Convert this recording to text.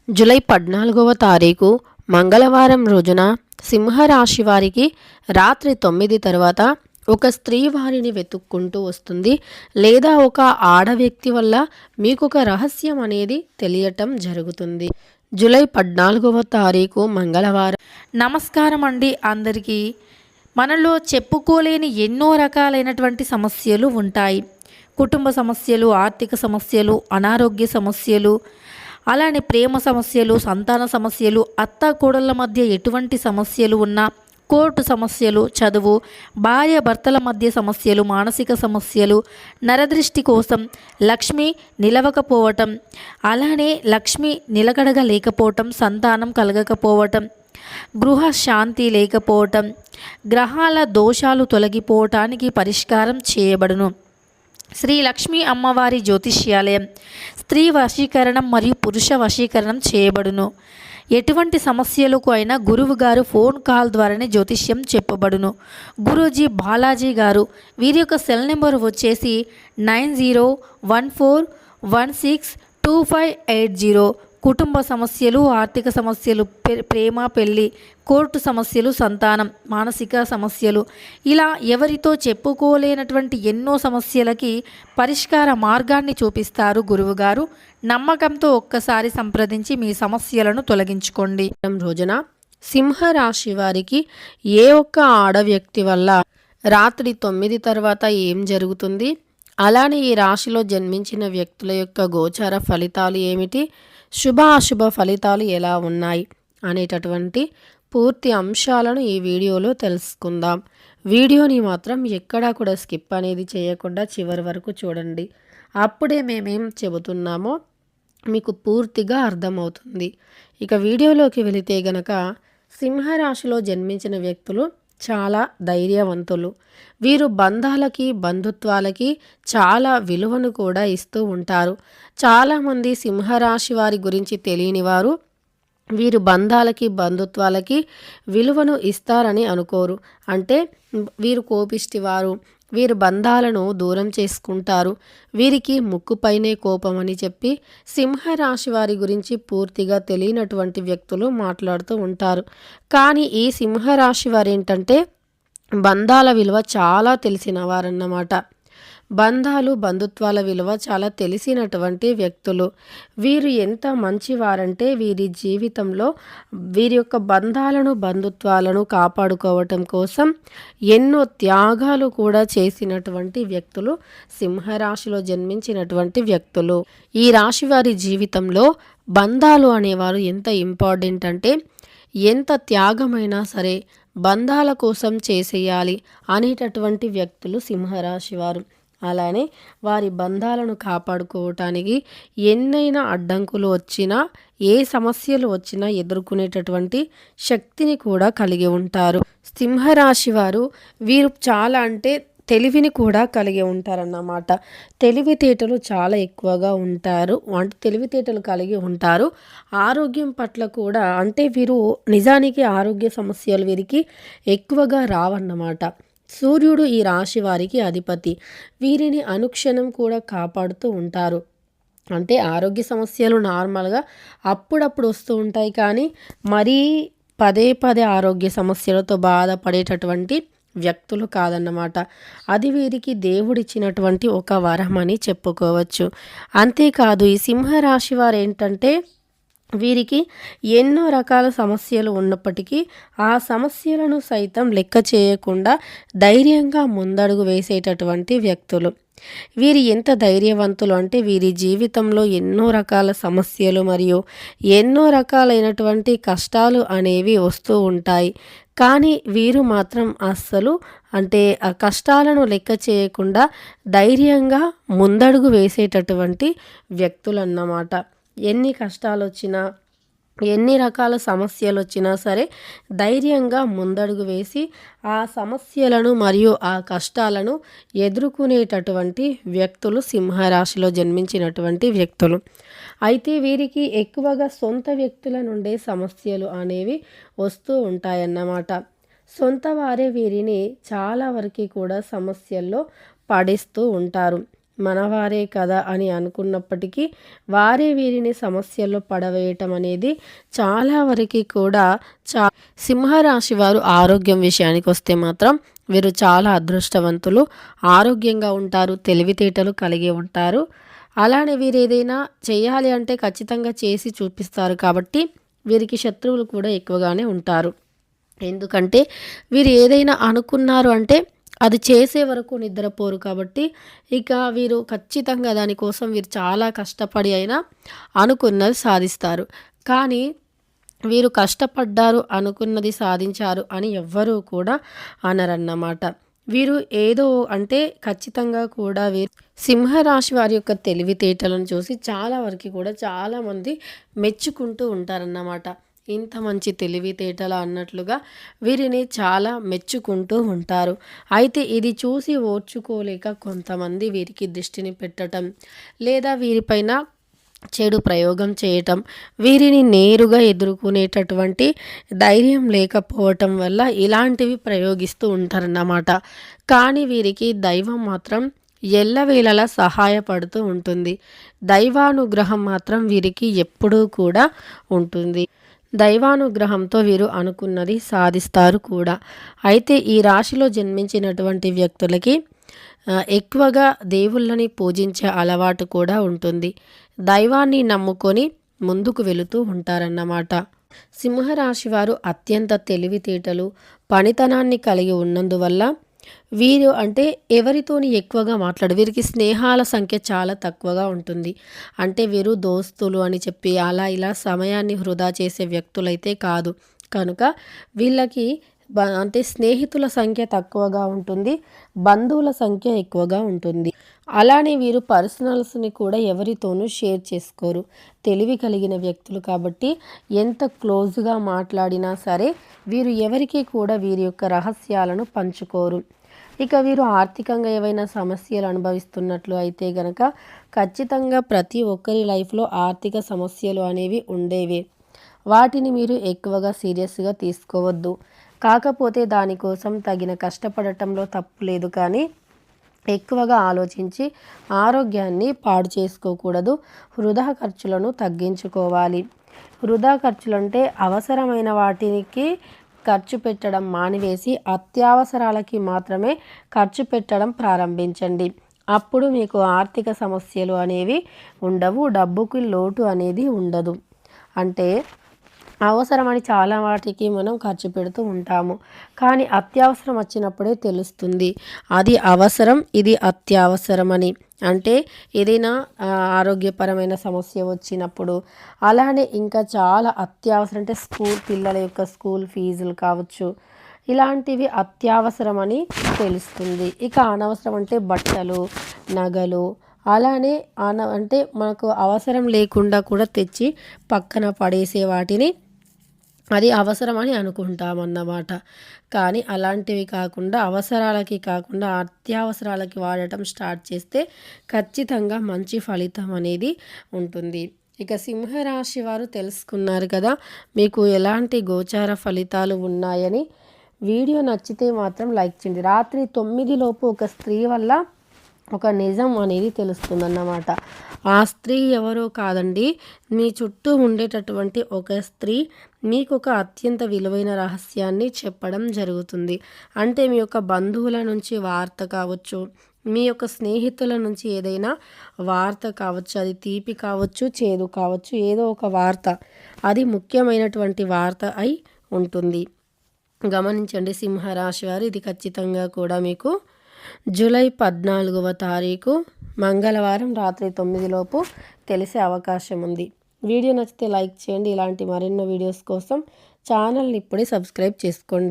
July 14వ తారీఖు మంగళవారం రోజున సింహరాశి వారికి రాత్రి 9 తర్వాత ఒక స్త్రీ వారిని వెతుక్కుంటూ వస్తుంది, లేదా ఒక ఆడ వ్యక్తి వల్ల మీకు ఒక రహస్యం అనేది తెలియటం జరుగుతుంది. జూలై 14వ తారీఖు మంగళవారం. నమస్కారం అండి అందరికీ. మనలో చెప్పుకోలేని ఎన్నో రకాలైనటువంటి సమస్యలు ఉంటాయి. కుటుంబ సమస్యలు, ఆర్థిక సమస్యలు, అనారోగ్య సమస్యలు, అలానే ప్రేమ సమస్యలు, సంతాన సమస్యలు, అత్త కోడళ్ళ మధ్య ఎటువంటి సమస్యలు ఉన్నా, కోర్టు సమస్యలు, చదువు, భార్య భర్తల మధ్య సమస్యలు, మానసిక సమస్యలు, నరదృష్టి కోసం లక్ష్మి నిలవకపోవటం, అలానే లక్ష్మి నిలకడగా లేకపోవటం, సంతానం కలగకపోవటం, గృహ శాంతి లేకపోవటం, గ్రహాల దోషాలు తొలగిపోవటానికి పరిష్కారం చేయబడును. శ్రీ లక్ష్మీ అమ్మవారి జ్యోతిష్యాలయం స్త్రీ వశీకరణం మరియు పురుష వశీకరణం చేయబడును. ఎటువంటి సమస్యలకు అయినా గురువు గారు ఫోన్ కాల్ ద్వారానే జ్యోతిష్యం చెప్పబడును. గురూజీ బాలాజీ గారు, వీరి యొక్క సెల్ నెంబర్ వచ్చేసి 9014162580. కుటుంబ సమస్యలు, ఆర్థిక సమస్యలు, ప్రేమ పెళ్ళి, కోర్టు సమస్యలు, సంతానం, మానసిక సమస్యలు, ఇలా ఎవరితో చెప్పుకోలేనటువంటి ఎన్నో సమస్యలకి పరిష్కార మార్గాన్ని చూపిస్తారు గురువుగారు. నమ్మకంతో ఒక్కసారి సంప్రదించి మీ సమస్యలను తొలగించుకోండి. రోజున సింహరాశి వారికి ఏ ఒక్క ఆడ వ్యక్తి వల్ల రాత్రి 9 తర్వాత ఏం జరుగుతుంది, అలానే ఈ రాశిలో జన్మించిన వ్యక్తుల యొక్క గోచార ఫలితాలు ఏమిటి, శుభ అశుభ ఫలితాలు ఎలా ఉన్నాయి అనేటటువంటి పూర్తి అంశాలను ఈ వీడియోలో తెలుసుకుందాం. వీడియోని మాత్రం ఎక్కడా కూడా స్కిప్ అనేది చేయకుండా చివరి వరకు చూడండి. అప్పుడే మేమేం చెబుతున్నామో మీకు పూర్తిగా అర్థమవుతుంది. ఇక వీడియోలోకి వెళితే గనక సింహరాశిలో జన్మించిన వ్యక్తులు చాలా ధైర్యవంతులు. వీరు బంధాలకి, బంధుత్వాలకి చాలా విలువను కూడా ఇస్తూ ఉంటారు. చాలామంది సింహరాశి వారి గురించి తెలియని వారు వీరు బంధాలకి, బంధుత్వాలకి విలువను ఇస్తారని అనుకోరు. అంటే వీరు కోపిష్టివారు, వీరు బంధాలను దూరం చేసుకుంటారు, వీరికి ముక్కుపైనే కోపం అని చెప్పి సింహరాశి వారి గురించి పూర్తిగా తెలియనటువంటి వ్యక్తులు మాట్లాడుతూ ఉంటారు. కానీ ఈ సింహరాశి వారు ఏంటంటే బంధాల విలువ చాలా తెలిసిన వారన్నమాట. బంధాలు, బంధుత్వాల విలువ చాలా తెలిసినటువంటి వ్యక్తులు. వీరు ఎంత మంచివారంటే వీరి జీవితంలో వీరి యొక్క బంధాలను, బంధుత్వాలను కాపాడుకోవటం కోసం ఎన్నో త్యాగాలు కూడా చేసినటువంటి వ్యక్తులు సింహరాశిలో జన్మించినటువంటి వ్యక్తులు. ఈ రాశి వారి జీవితంలో బంధాలు అనేవారు ఎంత ఇంపార్టెంట్ అంటే ఎంత త్యాగమైనా సరే బంధాల కోసం చేసేయాలి అనేటటువంటి వ్యక్తులు సింహరాశి వారు. అలానే వారి బంధాలను కాపాడుకోవటానికి ఎన్నైనా అడ్డంకులు వచ్చినా, ఏ సమస్యలు వచ్చినా ఎదుర్కొనేటటువంటి శక్తిని కూడా కలిగి ఉంటారు. సింహరాశి వారు వీరు చాలా అంటే తెలివిని కూడా కలిగి ఉంటారన్నమాట. తెలివితేటలు చాలా ఎక్కువగా ఉంటారు. అంటే తెలివితేటలు కలిగి ఉంటారు. ఆరోగ్యం పట్ల కూడా అంటే వీరు నిజానికి ఆరోగ్య సమస్యలు వీరికి ఎక్కువగా రావన్నమాట. సూర్యుడు ఈ రాశి వారికి అధిపతి. వీరిని అనుక్షణం కూడా కాపాడుతూ ఉంటారు. అంటే ఆరోగ్య సమస్యలు నార్మల్గా అప్పుడప్పుడు వస్తూ ఉంటాయి, కానీ మరీ పదే పదే ఆరోగ్య సమస్యలతో బాధపడేటటువంటి వ్యక్తులు కాదన్నమాట. అది వీరికి దేవుడిచ్చినటువంటి ఒక వరం అని చెప్పుకోవచ్చు. అంతేకాదు ఈ సింహరాశి వారు ఏంటంటే వీరికి ఎన్నో రకాల సమస్యలు ఉన్నప్పటికీ ఆ సమస్యలను సైతం లెక్క చేయకుండా ధైర్యంగా ముందడుగు వేసేటటువంటి వ్యక్తులు. వీరు ఎంత ధైర్యవంతులు అంటే వీరి జీవితంలో ఎన్నో రకాల సమస్యలు మరియు ఎన్నో రకాలైనటువంటి కష్టాలు అనేవి వస్తూ ఉంటాయి. కానీ వీరు మాత్రం అస్సలు అంటే ఆ కష్టాలను లెక్క చేయకుండా ధైర్యంగా ముందడుగు వేసేటటువంటి వ్యక్తులు అన్నమాట. ఎన్ని కష్టాలు వచ్చినా, ఎన్ని రకాల సమస్యలు వచ్చినా సరే ధైర్యంగా ముందడుగు వేసి ఆ సమస్యలను మరియు ఆ కష్టాలను ఎదుర్కొనేటటువంటి వ్యక్తులు సింహరాశిలో జన్మించినటువంటి వ్యక్తులు. అయితే వీరికి ఎక్కువగా సొంత వ్యక్తుల నుండే సమస్యలు అనేవి వస్తూ ఉంటాయన్నమాట. సొంత వారే వీరిని చాలా వరకు కూడా సమస్యల్లో పడేస్తూ ఉంటారు. మనవారే కదా అని అనుకున్నప్పటికీ వారే వీరిని సమస్యల్లో పడవేయటం అనేది చాలా వరకు కూడా సింహరాశి వారు ఆరోగ్యం విషయానికి వస్తే మాత్రం వీరు చాలా అదృష్టవంతులు, ఆరోగ్యంగా ఉంటారు, తెలివితేటలు కలిగి ఉంటారు. అలానే వీరు ఏదైనా చేయాలి అంటే ఖచ్చితంగా చేసి చూపిస్తారు కాబట్టి వీరికి శత్రువులు కూడా ఎక్కువగానే ఉంటారు. ఎందుకంటే వీరు ఏదైనా అనుకున్నారు అంటే అది చేసే వరకు నిద్రపోరు కాబట్టి ఇక వీరు ఖచ్చితంగా దానికోసం వీరు చాలా కష్టపడి అయినా అనుకున్నది సాధిస్తారు. కానీ వీరు కష్టపడ్డారు, అనుకున్నది సాధించారు అని ఎవ్వరూ కూడా అనరన్నమాట. వీరు ఏదో అంటే ఖచ్చితంగా కూడా వీరు సింహరాశి వారి యొక్క తెలివితేటలను చూసి చాలా వరకు కూడా చాలామంది మెచ్చుకుంటూ ఉంటారన్నమాట. ఇంత మంచి తెలివితేటల అన్నట్లుగా వీరిని చాలా మెచ్చుకుంటూ ఉంటారు. అయితే ఇది చూసి ఓర్చుకోలేక కొంతమంది వీరికి దృష్టిని పెట్టడం లేదా వీరిపైన చెడు ప్రయోగం చేయటం, వీరిని నేరుగా ఎదుర్కొనేటటువంటి ధైర్యం లేకపోవటం వల్ల ఇలాంటివి ప్రయోగిస్తూ ఉంటారన్నమాట. కానీ వీరికి దైవం మాత్రం ఎల్లవేళలా సహాయపడుతూ ఉంటుంది. దైవానుగ్రహం మాత్రం వీరికి ఎప్పుడూ కూడా ఉంటుంది. దైవానుగ్రహంతో వీరు అనుకున్నది సాధిస్తారు కూడా. అయితే ఈ రాశిలో జన్మించినటువంటి వ్యక్తులకి ఎక్కువగా దేవుళ్ళని పూజించే అలవాటు కూడా ఉంటుంది. దైవాన్ని నమ్ముకొని ముందుకు వెళుతూ ఉంటారన్నమాట. సింహరాశి వారు అత్యంత తెలివితేటలు, పనితనాన్ని కలిగి ఉన్నందువల్ల వీరు అంటే ఎవరితోని ఎక్కువగా మాట్లాడు, వీరికి స్నేహాల సంఖ్య చాలా తక్కువగా ఉంటుంది. అంటే వీరు దోస్తులు అని చెప్పి అలా ఇలా సమయాన్ని వృధా చేసే వ్యక్తులైతే కాదు. కనుక వీళ్ళకి అంటే స్నేహితుల సంఖ్య తక్కువగా ఉంటుంది, బంధువుల సంఖ్య ఎక్కువగా ఉంటుంది. అలానే వీరు పర్సనల్స్ని కూడా ఎవరితోనూ షేర్ చేసుకోరు. తెలివి కలిగిన వ్యక్తులు కాబట్టి ఎంత క్లోజ్గా మాట్లాడినా సరే వీరు ఎవరికి కూడా వీరి యొక్క రహస్యాలను పంచుకోరు. ఇక వీరు ఆర్థికంగా ఏవైనా సమస్యలు అనుభవిస్తున్నట్లు అయితే గనక ఖచ్చితంగా ప్రతి ఒక్కరి లైఫ్లో ఆర్థిక సమస్యలు అనేవి ఉండేవే. వాటిని మీరు ఎక్కువగా సీరియస్గా తీసుకోవద్దు. కాకపోతే దానికోసం తగిన కష్టపడటంలో తప్పు లేదు, కానీ ఎక్కువగా ఆలోచించి ఆరోగ్యాన్ని పాడు చేసుకోకూడదు. వృధా ఖర్చులను తగ్గించుకోవాలి. వృధా ఖర్చులంటే అవసరమైన వాటికి ఖర్చు పెట్టడం మానివేసి అత్యవసరాలకి మాత్రమే ఖర్చు పెట్టడం ప్రారంభించండి. అప్పుడు మీకు ఆర్థిక సమస్యలు అనేవి ఉండవు, డబ్బుకి లోటు అనేది ఉండదు. అంటే అవసరమని చాలా వాటికి మనం ఖర్చు పెడుతూ ఉంటాము, కానీ అత్యవసరం వచ్చినప్పుడే తెలుస్తుంది అది అవసరం, ఇది అత్యవసరమని. అంటే ఏదైనా ఆరోగ్యపరమైన సమస్య వచ్చినప్పుడు, అలానే ఇంకా చాలా అత్యవసరం అంటే పిల్లల యొక్క స్కూల్ ఫీజులు కావచ్చు, ఇలాంటివి అత్యవసరమని తెలుస్తుంది. ఇక అనవసరం అంటే బట్టలు, నగలు, అలానే అంటే మనకు అవసరం లేకుండా కూడా తెచ్చి పక్కన పడేసే వాటిని అది అవసరమని అనుకుంటామన్నమాట. కానీ అలాంటివి కాకుండా అవసరాలకి కాకుండా అత్యవసరాలకి వాడటం స్టార్ట్ చేస్తే ఖచ్చితంగా మంచి ఫలితం అనేది ఉంటుంది. ఇక సింహరాశి వారు తెలుసుకున్నారు కదా మీకు ఎలాంటి గోచార ఫలితాలు ఉన్నాయని. వీడియో నచ్చితే మాత్రం లైక్ చేయండి. రాత్రి 9 లోపు ఒక స్త్రీ వల్ల ఒక నిజం అనేది తెలుస్తుందన్నమాట. ఆ స్త్రీ ఎవరో కాదండి, మీ చుట్టూ ఉండేటటువంటి ఒక స్త్రీ మీకు ఒక అత్యంత విలువైన రహస్యాన్ని చెప్పడం జరుగుతుంది. అంటే మీ యొక్క బంధువుల నుంచి వార్త కావచ్చు, మీ యొక్క స్నేహితుల నుంచి ఏదైనా వార్త కావచ్చు, అది తీపి కావచ్చు, చేదు కావచ్చు, ఏదో ఒక వార్త, అది ముఖ్యమైనటువంటి వార్త అయి ఉంటుంది. గమనించండి సింహరాశి వారు, ఇది ఖచ్చితంగా కూడా మీకు జూలై 14వ తారీఖు మంగళవారం రాత్రి 9 లోపు తెలిసే అవకాశం ఉంది. వీడియో నచ్చితే లైక్ చేయండి. ఇలాంటి మరెన్నో వీడియోస్ కోసం ఛానల్ని ఇప్పుడే సబ్స్క్రైబ్ చేసుకోండి.